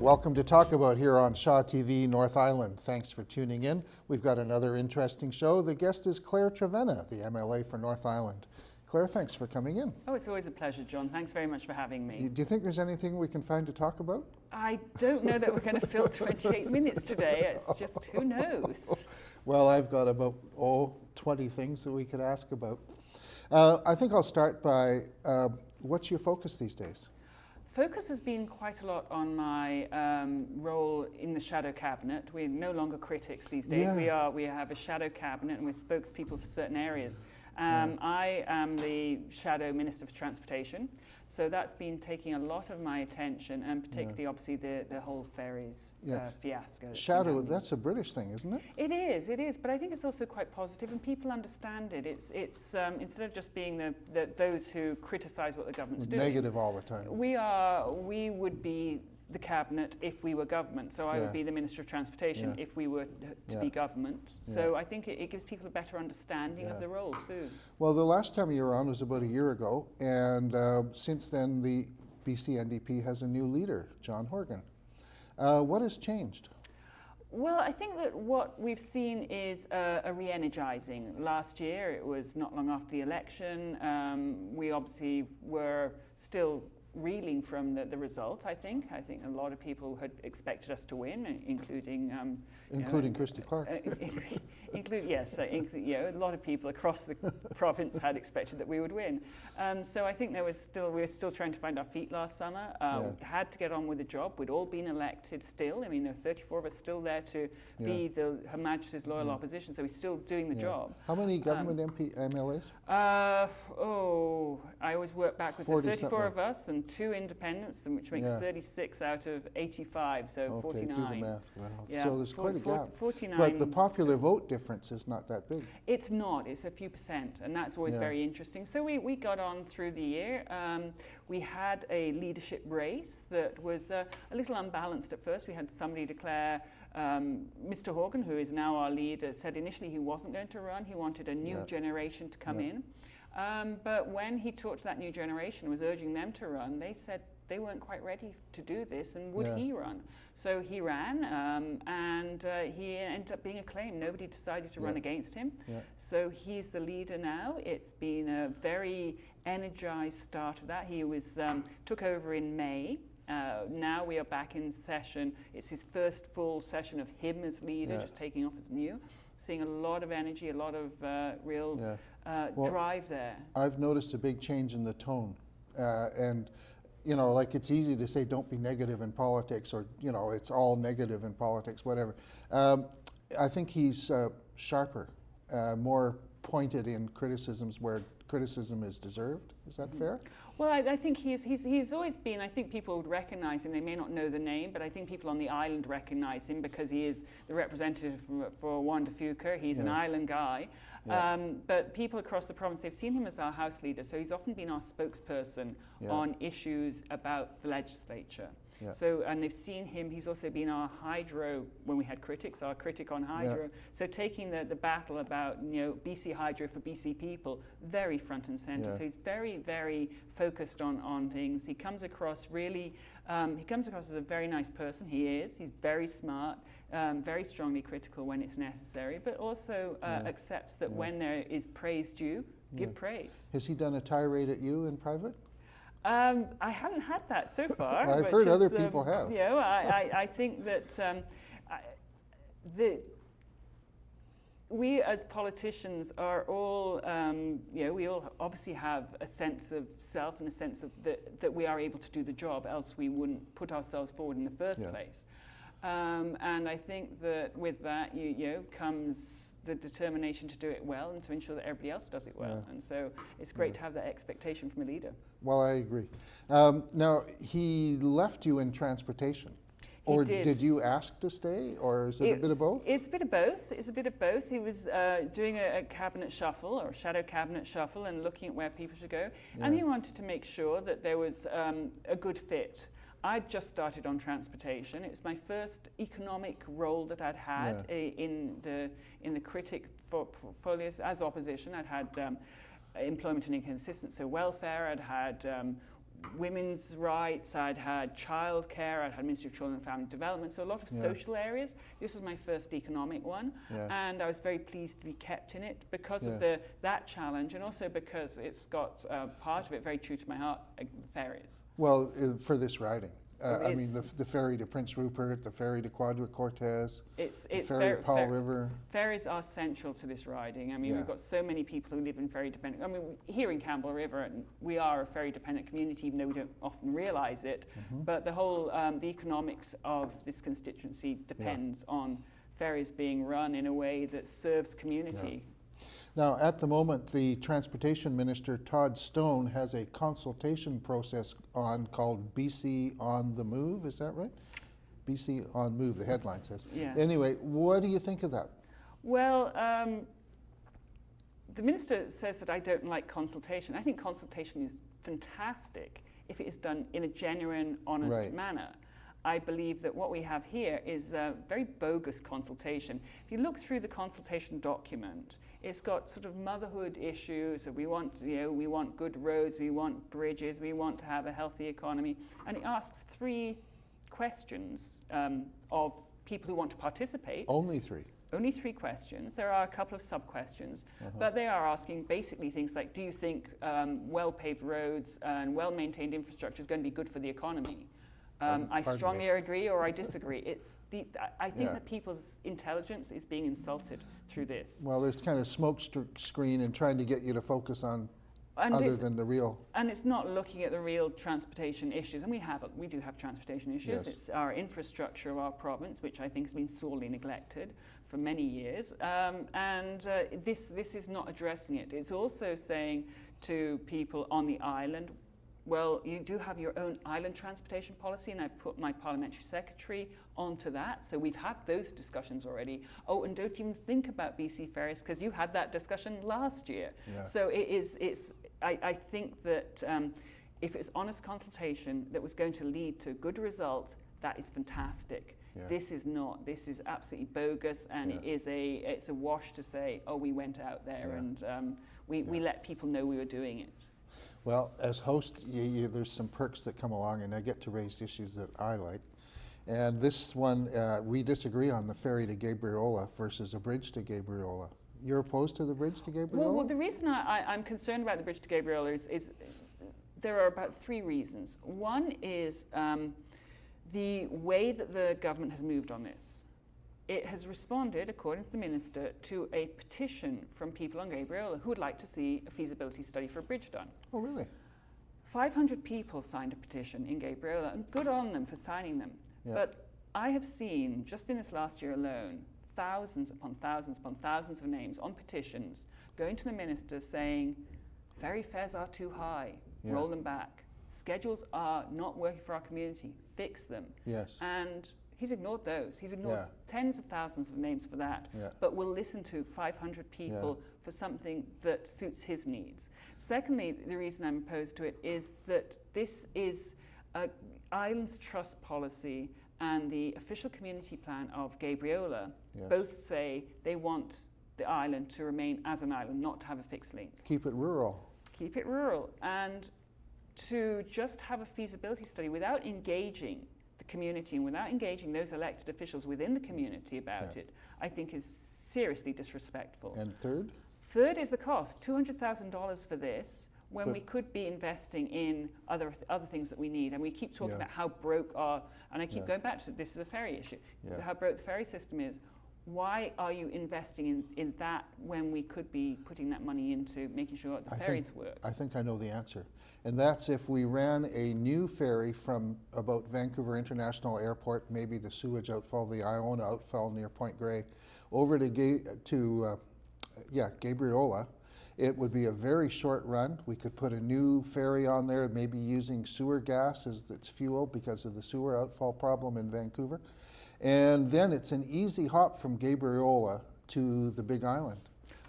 Welcome to Talk About here on Shaw TV North Island. Thanks for tuning in. We've got another interesting show. The guest is Claire Trevena, the MLA for North Island. Claire, thanks for coming in. Oh, it's always a pleasure, John. Thanks very much for having me. Do you think there's anything we can find to talk about? I don't know that we're going to fill 28 minutes today. It's just, who knows? Well, I've got about, 20 things that we could ask about. I think I'll start by, what's your focus these days? Focus has been quite a lot on my role in the shadow cabinet. We're no longer critics these days. Yeah. We have a shadow cabinet and we're spokespeople for certain areas. I am the shadow Minister for Transportation, so that's been taking a lot of my attention, and particularly obviously the whole ferries fiasco. Shadow, that's a British thing, isn't it? It is, but I think it's also quite positive, and people understand it. It's instead of just being those who criticise what the government's doing. Negative all the time. We would be the cabinet if we were government. So I would be the Minister of Transportation if we were to be government. So I think it gives people a better understanding of the role too. Well, the last time you were on was about a year ago, and since then the BC NDP has a new leader, John Horgan. What has changed? Well, I think that what we've seen is a re-energising. Last year, it was not long after the election. We obviously were still reeling from the result, I think. I think a lot of people had expected us to win, including Christy Clark. A lot of people across the province had expected that we would win. So I think we were still trying to find our feet last summer. Had to get on with the job. We'd all been elected still. I mean, there are 34 of us still there to be Her Majesty's loyal opposition, so we're still doing the job. How many government MLAs? I always work backwards. There's 34 of us and 2 independents, which makes 36 out of 85, so 49. Do the math. Wow. So there's quite a gap. 49. But the popular vote difference is not that big. It's not. It's a few percent, and that's always very interesting. So we got on through the year. We had a leadership race that was a little unbalanced at first. We had somebody declare, Mr. Horgan, who is now our leader, said initially he wasn't going to run. He wanted a new generation to come in. But when he talked to that new generation, was urging them to run, they said they weren't quite ready to do this, and would he run? So he ran, and he ended up being acclaimed. Nobody decided to run against him. So he's the leader now. It's been a very energized start of that. He was took over in May. Now we are back in session. It's his first full session of him as leader, just taking off as new. Seeing a lot of energy, a lot of real drive there. I've noticed a big change in the tone, and like it's easy to say don't be negative in politics, or it's all negative in politics, whatever. I think he's sharper, more pointed in criticisms where criticism is deserved. Is that fair? Well, I think he's always been, I think people would recognise him. They may not know the name, but I think people on the island recognise him because he is the representative for Wanda Fuker. He's an island guy. But people across the province, they've seen him as our House leader, so he's often been our spokesperson on issues about the legislature. So, and they've seen him, he's also been our hydro, when we had critics, our critic on hydro. So taking the battle about, BC Hydro for BC people, very front and centre. So he's very, very focused on things. He comes across really, he comes across as a very nice person. He's very smart, very strongly critical when it's necessary, but also accepts that when there is praise due, give praise. Has he done a tirade at you in private? I haven't had that so far. I've heard other people have. I think that we as politicians are all, we all obviously have a sense of self and a sense of that we are able to do the job, else we wouldn't put ourselves forward in the first place. And I think that with that, comes the determination to do it well and to ensure that everybody else does it well. And so it's great to have that expectation from a leader. Well, I agree. Now, he left you in transportation. Or did you ask to stay, or is it a bit of both? It's a bit of both. He was doing a cabinet shuffle, or a shadow cabinet shuffle, and looking at where people should go. And he wanted to make sure that there was a good fit. I'd just started on transportation. It was my first economic role that I'd had in the critic portfolios as opposition. I'd had employment and income assistance, so welfare. I'd had women's rights, I'd had childcare, I'd had Ministry of Children and Family Development, so a lot of social areas. This was my first economic one, and I was very pleased to be kept in it because of that challenge, and also because it's got part of it very true to my heart, ferries. Well, for this riding. I mean, the ferry to Prince Rupert, the ferry to Quadra Cortez, the ferry to Powell River. Ferries are central to this riding. I mean, we've got so many people who live in ferry dependent. I mean, here in Campbell River, we are a ferry dependent community, even though we don't often realise it. But the whole, the economics of this constituency depends on ferries being run in a way that serves community. Now, at the moment, the Transportation Minister, Todd Stone, has a consultation process on called BC on the Move, is that right? BC on Move, the headline says. Yes. Anyway, what do you think of that? Well, the Minister says that I don't like consultation. I think consultation is fantastic if it is done in a genuine, honest manner. I believe that what we have here is a very bogus consultation. If you look through the consultation document, it's got sort of motherhood issues. We want, we want good roads, we want bridges, we want to have a healthy economy, and it asks 3 questions of people who want to participate. Only 3. Only 3 questions. There are a couple of sub-questions, but they are asking basically things like, do you think well-paved roads and well-maintained infrastructure is going to be good for the economy? I strongly agree or I disagree. I think that people's intelligence is being insulted through this. Well, there's kind of smoke screen and trying to get you to focus on other than the real. And it's not looking at the real transportation issues. And we do have transportation issues. Yes. It's our infrastructure of our province, which I think has been sorely neglected for many years. This is not addressing it. It's also saying to people on the island, well, you do have your own island transportation policy, and I've put my parliamentary secretary onto that. So we've had those discussions already. Oh, and don't even think about BC ferries because you had that discussion last year. Yeah. So I think that if it's honest consultation that was going to lead to good results, that is fantastic. Yeah. This is not. This is absolutely bogus, and it's a wash to say, oh, we went out there and we let people know we were doing it. Well, as host, there's some perks that come along, and I get to raise issues that I like. And this one, we disagree on the ferry to Gabriola versus a bridge to Gabriola. You're opposed to the bridge to Gabriola? Well, the reason I'm concerned about the bridge to Gabriola is there are about 3 reasons. One is the way that the government has moved on this. It has responded, according to the Minister, to a petition from people on Gabriola who would like to see a feasibility study for a bridge done. Oh, really? 500 people signed a petition in Gabriola, and good on them for signing them. Yeah. But I have seen, just in this last year alone, thousands upon thousands upon thousands of names on petitions going to the Minister saying, ferry fares are too high, roll them back. Schedules are not working for our community, fix them. Yes. And he's ignored those. He's ignored tens of thousands of names for that, but will listen to 500 people for something that suits his needs. Secondly, the reason I'm opposed to it is that this is Islands Trust policy and the official community plan of Gabriola both say they want the island to remain as an island, not to have a fixed link. Keep it rural. Keep it rural. And to just have a feasibility study without engaging the community and without engaging those elected officials within the community about it, I think is seriously disrespectful. And third? Third is the cost, $200,000 for this, when we could be investing in other things that we need. And we keep talking about how broke and I keep going back to this is a ferry issue, how broke the ferry system is. Why are you investing in that when we could be putting that money into making sure that the ferries work? I think I know the answer. And that's if we ran a new ferry from about Vancouver International Airport, maybe the sewage outfall, the Iona outfall near Point Grey, over to Gabriola. It would be a very short run. We could put a new ferry on there, maybe using sewer gas as its fuel because of the sewer outfall problem in Vancouver. And then it's an easy hop from Gabriola to the Big Island.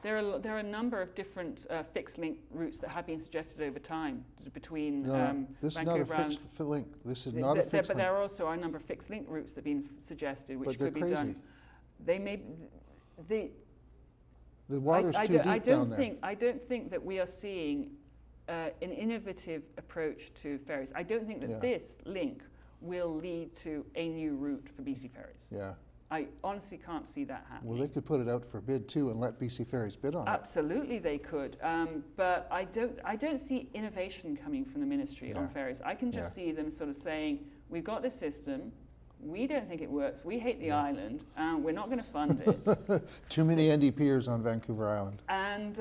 There are a number of different fixed link routes that have been suggested over time between this Vancouver is not a fixed link. This is not a fixed link. But there also are a number of fixed link routes that have been suggested, which could be done. They may. The water's too deep down there. I don't think that we are seeing an innovative approach to ferries. I don't think that this link will lead to a new route for BC Ferries. Yeah. I honestly can't see that happening. Well, they could put it out for bid too and let BC Ferries bid on it. Absolutely, they could. But I don't see innovation coming from the ministry on ferries. I can just see them sort of saying, we've got this system, we don't think it works, we hate the island, we're not going to fund it. Too many NDPers on Vancouver Island. And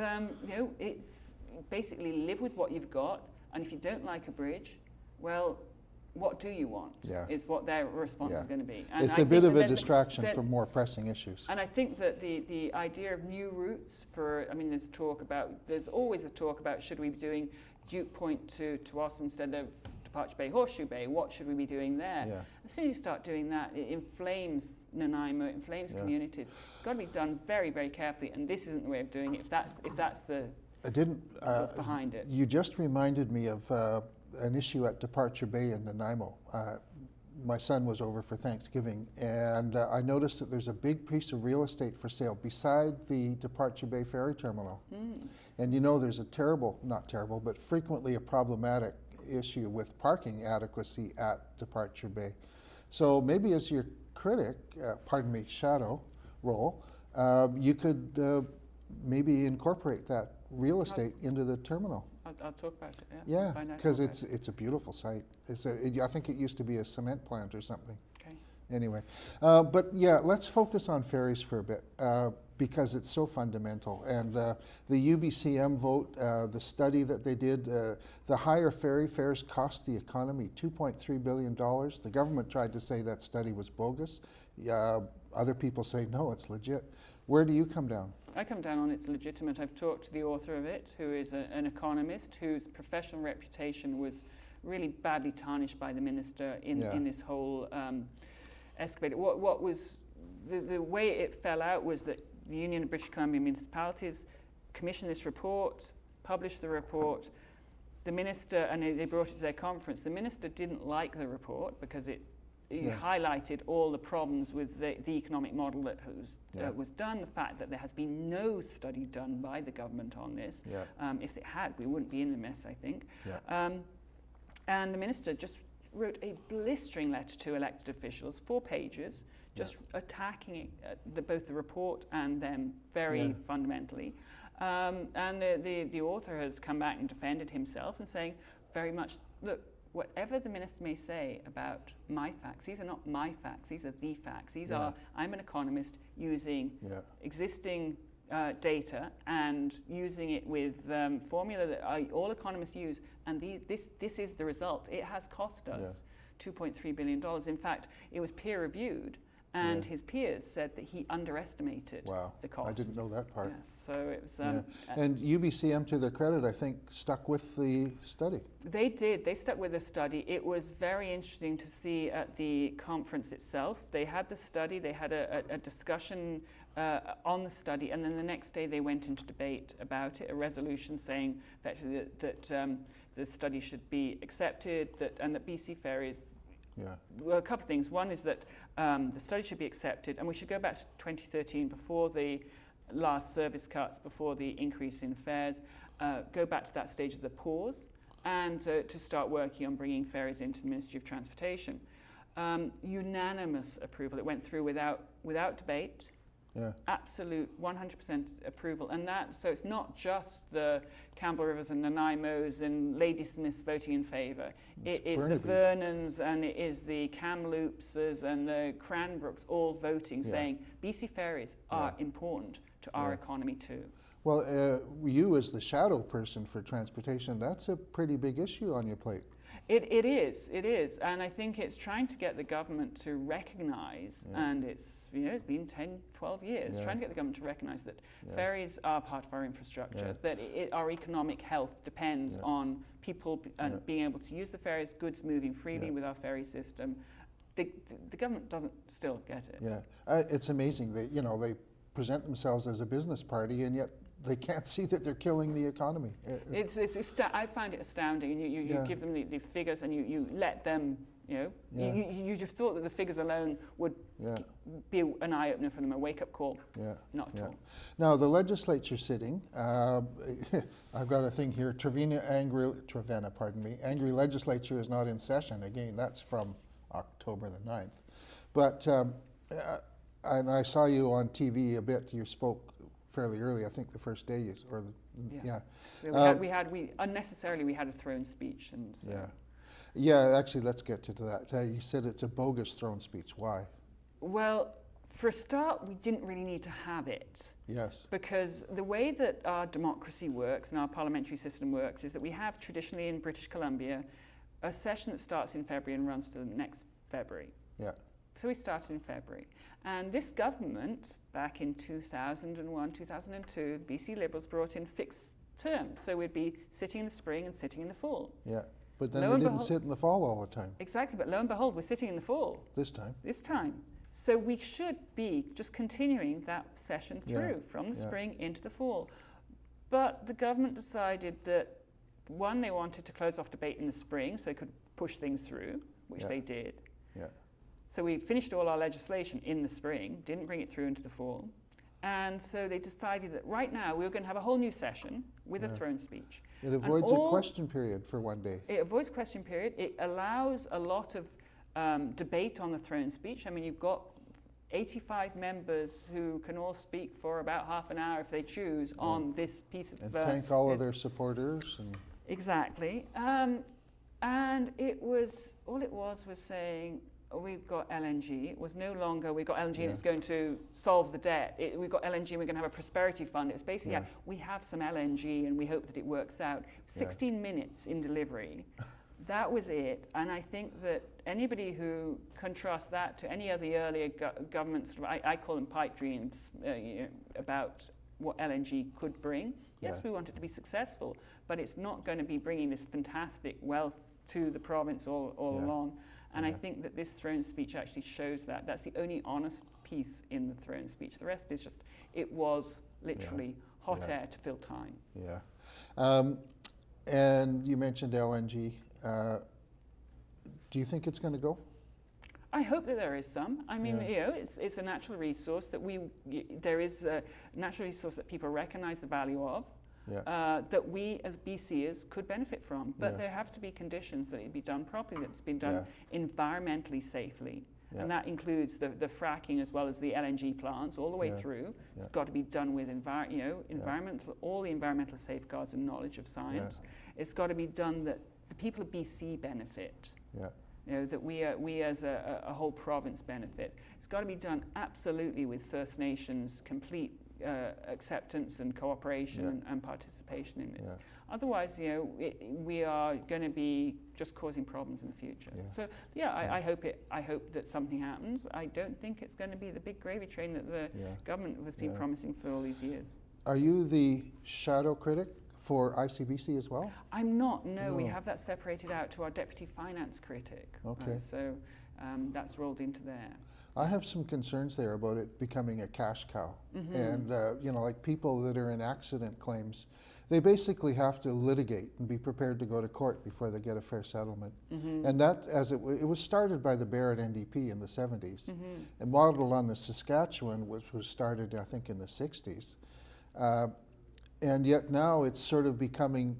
it's basically live with what you've got, and if you don't like a bridge, well, what do you want? Is what their response is going to be. And it's a bit of a distraction from more pressing issues. And I think that the idea of new routes for, I mean, there's always a talk about should we be doing Duke Point to us instead of Departure Bay, Horseshoe Bay, what should we be doing there? As soon as you start doing that, it inflames Nanaimo, it inflames communities. It's got to be done very, very carefully, and this isn't the way of doing it if that's the what's behind it. You just reminded me of an issue at Departure Bay in Nanaimo. My son was over for Thanksgiving, and I noticed that there's a big piece of real estate for sale beside the Departure Bay ferry terminal. And you know, there's but frequently a problematic issue with parking adequacy at Departure Bay. So maybe as your critic, shadow role, you could maybe incorporate that real estate into the terminal. I'll talk about it. Yeah, because it's a beautiful site. I think it used to be a cement plant or something. Okay. Anyway, but yeah, let's focus on ferries for a bit because it's so fundamental. And the UBCM vote, the study that they did, the higher ferry fares cost the economy $2.3 billion. The government tried to say that study was bogus. Other people say, no, it's legit. Where do you come down? I come down on it's legitimate. I've talked to the author of it, who is an economist whose professional reputation was really badly tarnished by the minister in this whole escapade. What was the way it fell out was that the Union of British Columbia Municipalities commissioned this report, published the report. The minister, and they brought it to their conference. The minister didn't like the report because it highlighted all the problems with the economic model that was done, the fact that there has been no study done by the government on this. If it had, we wouldn't be in the mess, I think. And the minister just wrote a blistering letter to elected officials, 4 pages, just attacking both the report and them very fundamentally. And the author has come back and defended himself and saying very much, look, whatever the minister may say about my facts, these are not my facts, these are the facts. These are, I'm an economist using existing data and using it with formula that all economists use, and this is the result. It has cost us $2.3 billion. In fact, it was peer reviewed, and his peers said that he underestimated the cost. I didn't know that part. Yes, so it was. And UBCM, to their credit, I think, stuck with the study. They did. They stuck with the study. It was very interesting to see at the conference itself. They had the study. They had a discussion on the study, and then the next day they went into debate about it. A resolution saying that the study should be accepted, and that BC Ferries. Well, a couple of things. One is that the study should be accepted, and we should go back to 2013 before the last service cuts, before the increase in fares, go back to that stage of the pause, and to start working on bringing ferries into the Ministry of Transportation. Unanimous approval. It went through without debate. Absolute 100% approval, and so it's not just the Campbell Rivers and Nanaimos and Ladysmiths voting in favour. It is the Vernons, and it is the Kamloopses and the Cranbrooks all voting, saying BC Ferries are important to our economy too. Well, you as the shadow person for transportation, that's a pretty big issue on your plate. It is, and I think it's trying to get the government to recognise, and it's been 10, 12 years, trying to get the government to recognise that ferries are part of our infrastructure, that our economic health depends on people being able to use the ferries, goods moving freely with our ferry system. The government doesn't still get it. It's amazing that they present themselves as a business party, and yet they can't see that they're killing the economy. I find it astounding. You give them the figures, and you let them You just thought that the figures alone would be an eye-opener for them, a wake-up call. Not at all. Now, the legislature sitting, I've got a thing here, Trevena, angry legislature is not in session. Again, that's from October the 9th. But, and I saw you on TV a bit, you spoke fairly early, I think the first day, We unnecessarily had a throne speech. And so. Yeah, actually, let's get to that. You said it's a bogus throne speech. Why? Well, for a start, we didn't really need to have it. Yes. Because the way that our democracy works and our parliamentary system works is that we have traditionally in British Columbia a session that starts in February and runs to the next February. Yeah. So we started in February. And this government, back in 2001, 2002, the BC Liberals brought in fixed terms. So we'd be sitting in the spring and sitting in the fall. Yeah. But then they didn't sit in the fall all the time. Exactly, but lo and behold, we're sitting in the fall. This time. So we should be just continuing that session through from the spring into the fall. But the government decided that, one, they wanted to close off debate in the spring so they could push things through, which they did. Yeah. So we finished all our legislation in the spring, didn't bring it through into the fall. And so they decided that right now we were going to have a whole new session with a throne speech. It avoids a question period for one day. It avoids question period. It allows a lot of debate on the throne speech. I mean, you've got 85 members who can all speak for about half an hour if they choose on this piece of... And thank all of their supporters. Exactly. And all it was saying, we've got LNG. It was no longer, we've got LNG and it's going to solve the debt. We've got LNG and we're going to have a prosperity fund. It's basically, we have some LNG and we hope that it works out. 16 minutes in delivery. That was it. And I think that anybody who contrasts that to any of the earlier governments, I call them pipe dreams, about what LNG could bring. Yes, we want it to be successful, but it's not going to be bringing this fantastic wealth to the province all along. And I think that this throne speech actually shows that. That's the only honest piece in the throne speech. The rest is just, it was literally hot air to fill time. Yeah. And you mentioned LNG. Do you think it's going to go? I hope that there is some. I mean, it's a natural resource that there is a natural resource that people recognize the value of. That we as BCers could benefit from. But there have to be conditions that it be done properly, that it's been done environmentally safely. And that includes the fracking as well as the LNG plants all the way through. It's got to be done with all the environmental safeguards and knowledge of science. It's got to be done that the people of BC benefit. That we as a whole province benefit. It's got to be done absolutely with First Nations complete acceptance and cooperation and participation in this. Otherwise, we are going to be just causing problems in the future. So, I hope that something happens. I don't think it's going to be the big gravy train that the government has been promising for all these years. Are you the shadow critic for ICBC as well? I'm not. No, we have that separated out to our deputy finance critic. Okay. So that's rolled into there. I have some concerns there about it becoming a cash cow. And, like people that are in accident claims, they basically have to litigate and be prepared to go to court before they get a fair settlement. And that, it was started by the Barrett NDP in the 70s and modeled on the Saskatchewan, which was started, I think, in the 60s. And yet now it's sort of becoming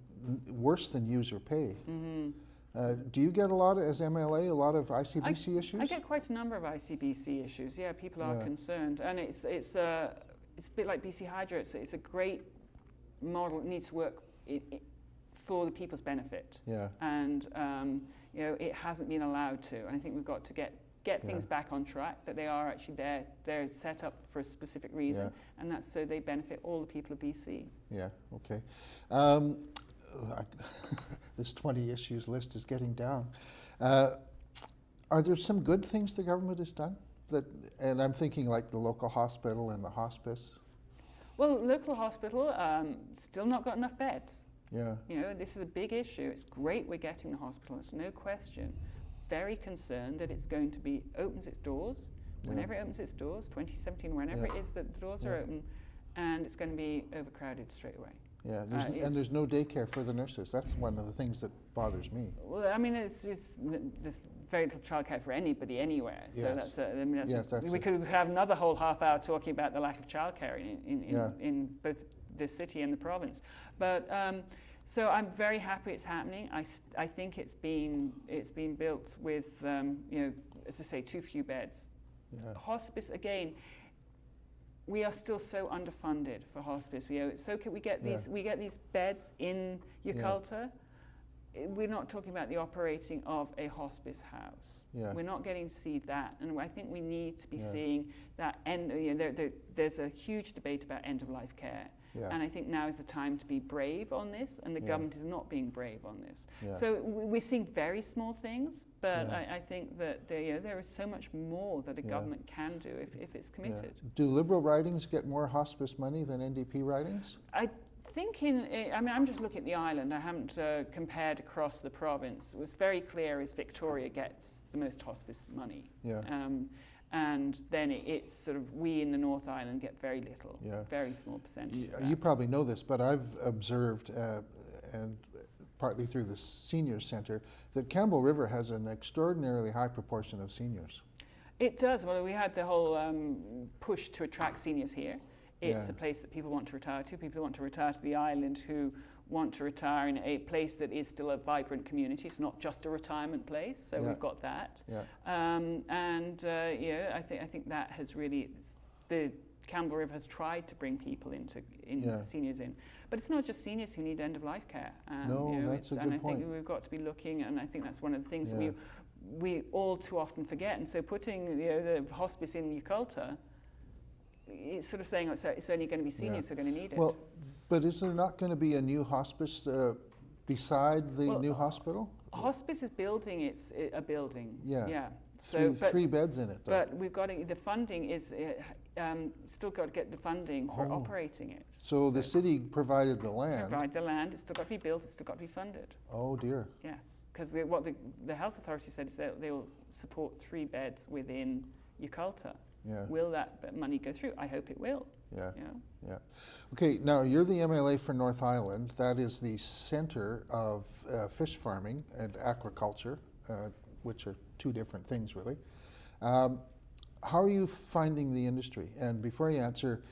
worse than user pay. Do you get as MLA, a lot of ICBC issues? I get quite a number of ICBC issues. Yeah, people are concerned, and it's a bit like BC Hydro. It's a great model. It needs to work for the people's benefit. And it hasn't been allowed to. And I think we've got to get things back on track. That they are actually there. They're set up for a specific reason, and that's so they benefit all the people of BC. Yeah. Okay. This 20 issues list is getting down. Are there some good things the government has done? And I'm thinking like the local hospital and the hospice. Well, local hospital still not got enough beds. Yeah. This is a big issue. It's great we're getting the hospital. It's no question. Very concerned that it's going to be opens its doors whenever it opens its doors. 2017, whenever it is that the doors are open, and it's going to be overcrowded straight away. Yeah, and there's no daycare for the nurses. That's one of the things that bothers me. Well, I mean, there's very little childcare for anybody anywhere. So Yes. we could have another whole half hour talking about the lack of childcare in both the city and the province. But so I'm very happy it's happening. I think it's been built with as I say, too few beds. Yeah. Hospice again. We are still so underfunded for hospice. We get these beds in Uculta. We're not talking about the operating of a hospice house. Yeah. We're not getting to see that, and I think we need to be seeing that end. There's a huge debate about end-of-life care, and I think now is the time to be brave on this, and the government is not being brave on this. Yeah. So we're seeing very small things, but I think that there is so much more that a government can do if it's committed. Yeah. Do Liberal ridings get more hospice money than NDP ridings? I think I'm just looking at the island. I haven't compared across the province. What's very clear is Victoria gets the most hospice money. Yeah. And then it's sort of we in the North Island get very little, very small percentage. You probably know this, but I've observed, and partly through the senior centre, that Campbell River has an extraordinarily high proportion of seniors. It does. Well, we had the whole push to attract seniors here. It's a place that people want to retire to. People want to retire to the island who want to retire in a place that is still a vibrant community. It's not just a retirement place, so we've got that. Yeah. I think that has really, the Campbell River has tried to bring people seniors in. But it's not just seniors who need end-of-life care. That's a good point. And I think we've got to be looking, and I think that's one of the things that we all too often forget. And so putting the hospice in Uculta, it's sort of saying it's only going to be seniors who are going to need it. Well, but is there not going to be a new hospice beside the new hospital? Hospice is building a building. Yeah. Yeah. So three beds in it, though. But we've got the funding is still got to get the funding for operating it. So the city provided the land. Provide the land. It's still got to be built. It's still got to be funded. Oh dear. Yes, because what the health authority said is that they will support 3 beds within Uculta. Yeah. Will that money go through? I hope it will. Yeah. Okay, now you're the MLA for North Island. That is the centre of fish farming and aquaculture, which are 2 different things, really. How are you finding the industry? And before you answer,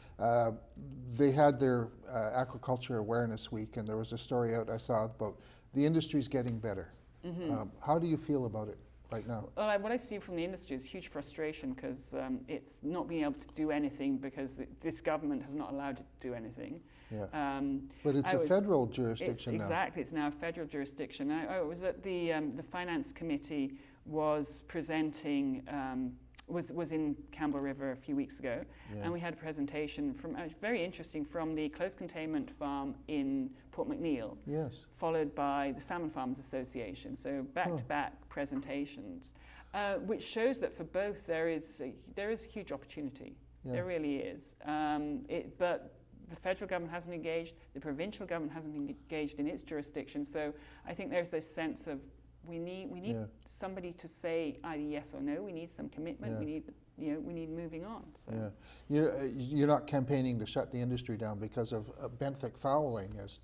they had their Aquaculture Awareness Week, and there was a story out I saw about the industry's getting better. Mm-hmm. How do you feel about it right now? Well, what I see from the industry is huge frustration because it's not being able to do anything because this government has not allowed it to do anything. Yeah. But it's a federal jurisdiction now. Exactly, it's now a federal jurisdiction. I was at the Finance Committee was presenting, was in Campbell River a few weeks ago, and we had a presentation from, very interesting, from the closed containment farm in Port McNeill, followed by the Salmon Farmers Association, so back-to-back presentations, which shows that for both there is huge opportunity. There really is. But the federal government hasn't engaged, the provincial government hasn't engaged in its jurisdiction, so I think there's this sense of we need somebody to say either yes or no. We need some commitment. We need moving on. So. Yeah, you're not campaigning to shut the industry down because of benthic fouling, as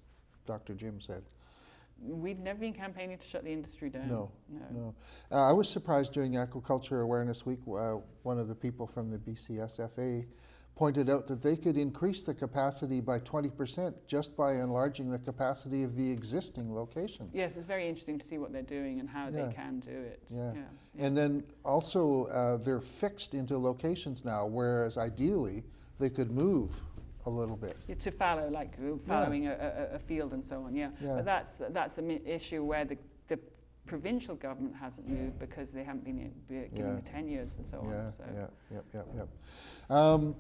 Dr. Jim said. We've never been campaigning to shut the industry down. No. I was surprised during Aquaculture Awareness Week. One of the people from the BCSFA pointed out that they could increase the capacity by 20% just by enlarging the capacity of the existing locations. Yes, it's very interesting to see what they're doing and how they can do it. Yeah. And then also they're fixed into locations now, whereas ideally they could move a little bit. To fallow, like fallowing a field and so on, But that's an issue where the provincial government hasn't moved because they haven't been given the tenures and so on. So.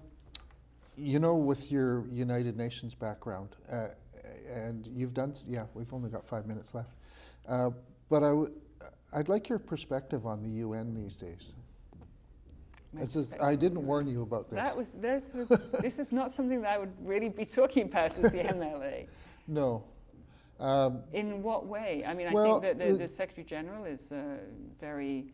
You know, with your United Nations background, and you've done, we've only got 5 minutes left, but I'd like your perspective on the UN these days. I didn't warn you about this. This is not something that I would really be talking about as the MLA. No. In what way? I mean, I think that the Secretary General is very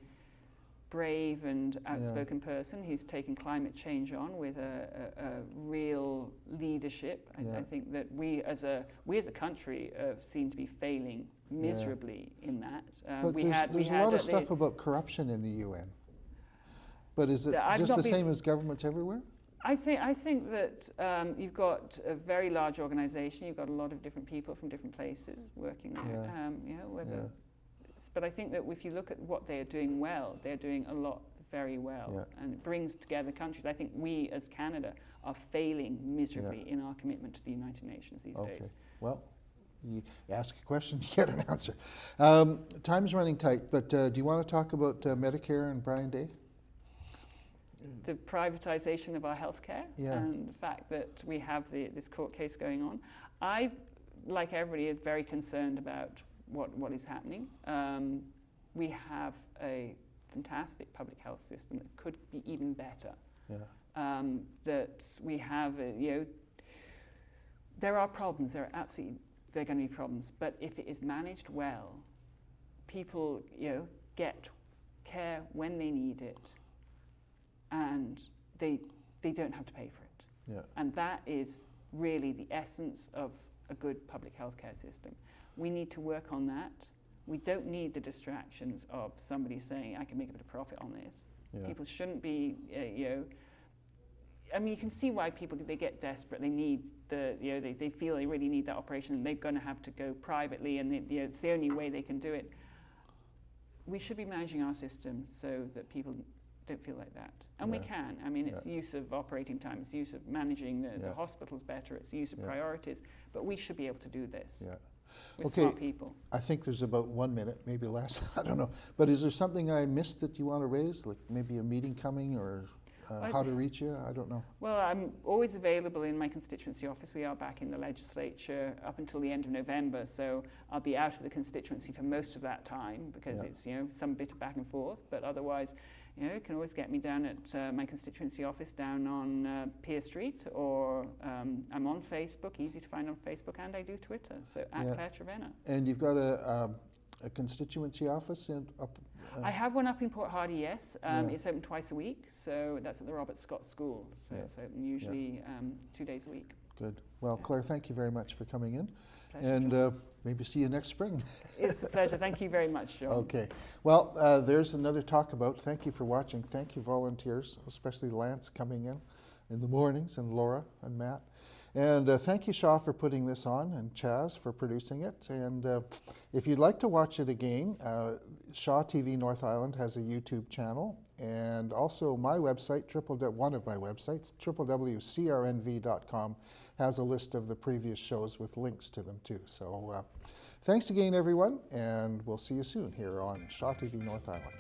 brave and outspoken person who's taken climate change on with a real leadership. I think that we as a country seem to be failing miserably in that. But there's a lot of stuff about corruption in the UN. But is it just the same as governments everywhere? I think that you've got a very large organisation. You've got a lot of different people from different places working there. But I think that if you look at what they are doing well, they're doing a lot very well, and it brings together countries. I think we as Canada are failing miserably in our commitment to the United Nations these days. Well, you ask a question, you get an answer. Time's running tight, but do you want to talk about Medicare and Brian Day? The privatisation of our healthcare and the fact that we have this court case going on. I, like everybody, is very concerned about what is happening. We have a fantastic public health system that could be even better. That we have, there are problems. There are going to be problems. But if it is managed well, people, get care when they need it, and they don't have to pay for it. And that is really the essence of a good public healthcare system. We need to work on that. We don't need the distractions of somebody saying, I can make a bit of profit on this. People shouldn't be, I mean, you can see why people, they get desperate. They need they feel they really need that operation, and they're going to have to go privately, and it's the only way they can do it. We should be managing our system so that people don't feel like that. And we can. I mean, it's use of operating time, it's use of managing the hospitals better, it's use of priorities. But we should be able to do this. With smart people. I think there's about 1 minute, maybe less, I don't know. But is there something I missed that you want to raise, like maybe a meeting coming, or how to reach you? I don't know. Well, I'm always available in my constituency office. We are back in the legislature up until the end of November, so I'll be out of the constituency for most of that time, because it's some bit of back and forth. But otherwise, you can always get me down at my constituency office down on Pier Street, or I'm on Facebook, easy to find on Facebook, and I do Twitter, so at Claire Trevena. And you've got a constituency office up? I have one up in Port Hardy, yes. It's open twice a week, so that's at the Robert Scott School, so it's open usually 2 days a week. Good. Well, Claire, thank you very much for coming in. Pleasure, and maybe see you next spring. It's a pleasure. Thank you very much, John. Okay. Well, there's another talk about. Thank you for watching. Thank you, volunteers, especially Lance coming in the mornings, and Laura and Matt. And thank you, Shaw, for putting this on, and Chaz for producing it. And if you'd like to watch it again, Shaw TV North Island has a YouTube channel, and also my website, one of my websites, www.crnv.com, has a list of the previous shows with links to them too. So thanks again, everyone, and we'll see you soon here on Shaw TV North Island.